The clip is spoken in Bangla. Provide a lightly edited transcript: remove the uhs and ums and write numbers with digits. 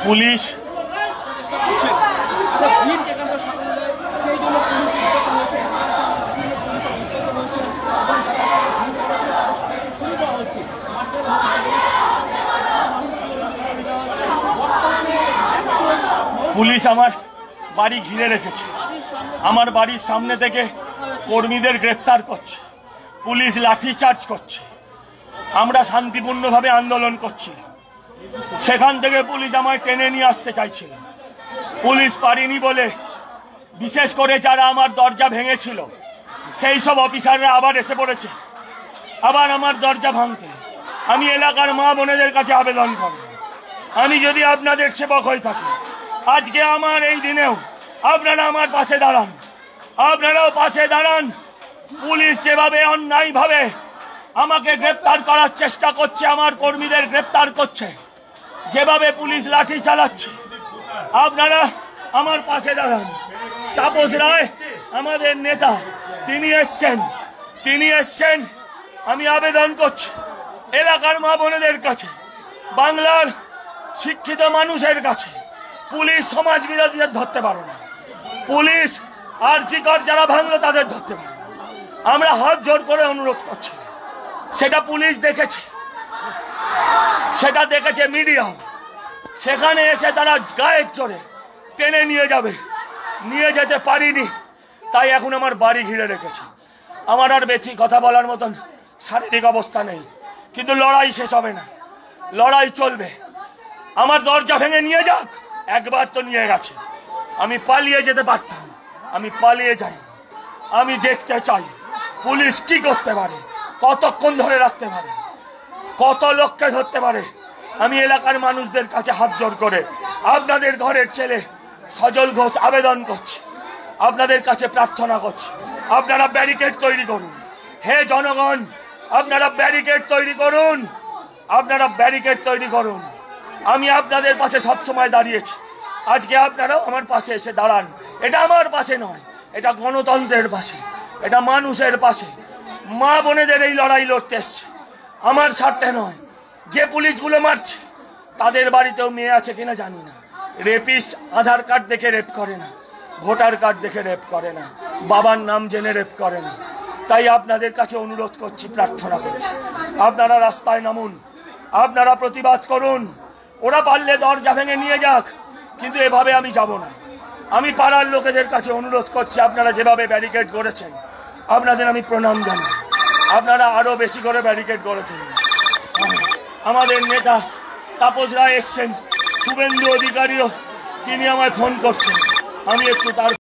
পুলিশ পুলিশ আমার বাড়ি ঘিরে রেখেছে। আমার বাড়ির সামনে থেকে কর্মীদের গ্রেপ্তার করছে, পুলিশ লাঠিচার্জ করছে। আমরা শান্তিপূর্ণভাবে আন্দোলন করছি, সেখান থেকে পুলিশ আমায় টেনে নিয়ে আসতে চাইছিল। পুলিশ পারেনি বলে বিশেষ করে যারা আমার দরজা ভেঙেছিল সেই সব অফিসাররা আবার এসে পড়েছে, আবার আমার দরজা ভাঙতে। আমি এলাকার মা বোনেদের কাছে আবেদন করব, আমি যদি আপনাদের সেবক হয়ে থাকি, আজকে আমার এই দিনেও আপনারা আমার পাশে দাঁড়ান, আপনারাও পাশে দাঁড়ান। পুলিশ যেভাবে অন্যায়ভাবে আমাকে গ্রেপ্তার করার চেষ্টা করছে, আমার কর্মীদের গ্রেপ্তার করছে, যেভাবে পুলিশ লাঠি চালাচ্ছে, আপনারা আমার পাশে দাঁড়ান। তাপস রায় আমাদের নেতা, তিনি এসছেন। আমি আবেদন করছি এলাকার মা বোনেদের কাছে, বাংলার শিক্ষিত মানুষের কাছে, পুলিশ সমাজ বিরোধীদের ধরতে পারে না, পুলিশ আরজিকর যারা ভাঙলো তাদের ধরতে পারে না। আমরা হাত জোর করে অনুরোধ করছি, সেটা পুলিশ দেখেছে, সেটা দেখেছে মিডিয়া, সেখানে এসে তারা গায়ের জোরে টেনে নিয়ে যেতে পারিনি, তাই এখন আমার বাড়ি ঘিরে রেখেছে। আমার আর বেশি কথা বলার মতন শারীরিক অবস্থা নেই, কিন্তু লড়াই শেষ হবে না, লড়াই চলবে। আমার দরজা ভেঙে নিয়ে যাক, একবার তো নিয়ে গেছে, আমি পালিয়ে যেতে পারতাম, আমি পালিয়ে যাই। আমি দেখতে চাই পুলিশ কি করতে পারে, কতক্ষণ ধরে রাখতে পারে, কত লোককে ধরতে পারে। আমি এলাকার মানুষদের কাছে হাত জোর করে আপনাদের ঘরের ছেলে সজল ঘোষ আবেদন করছি, আপনাদের কাছে প্রার্থনা করছি, আপনারা ব্যারিকেড তৈরি করুন। হে জনগণ, আপনারা ব্যারিকেড তৈরি করুন, আপনারা ব্যারিকেড তৈরি করুন। আমি আপনাদের পাশে সবসময় দাঁড়িয়েছি, আজকে আপনারাও আমার পাশে এসে দাঁড়ান। এটা আমার পাশে নয়, এটা গণতন্ত্রের পাশে, এটা মানুষের পাশে। মা বোনেদের এই লড়াই লড়তে এসছে, আমার স্বার্থে নয়। যে পুলিশগুলো মারছে তাদের বাড়িতেও মেয়ে আছে কিনা জানি না। রেপিস্ট আধার কার্ড দেখে রেপ করে না, ভোটার কার্ড দেখে রেপ করে না, বাবার নাম জেনে রেপ করে না। তাই আপনাদের কাছে অনুরোধ করছি, প্রার্থনা করছি, আপনারা রাস্তায় নামুন, আপনারা প্রতিবাদ করুন। ওরা পারলে দরজা ভেঙে নিয়ে যাক, কিন্তু এভাবে আমি যাব না। আমি পাড়ার লোকেদের কাছে অনুরোধ করছি, আপনারা যেভাবে ব্যারিকেড করেছেন আপনাদের আমি প্রণাম জানাই, আপনারা আরো বেশি করে ব্যারিকেড করে তুলুন। আমাদের নেতা তাপস রায় এসছেন, শুভেন্দু অধিকারীও তিনি আমায় ফোন করছেন, আমি একটু তার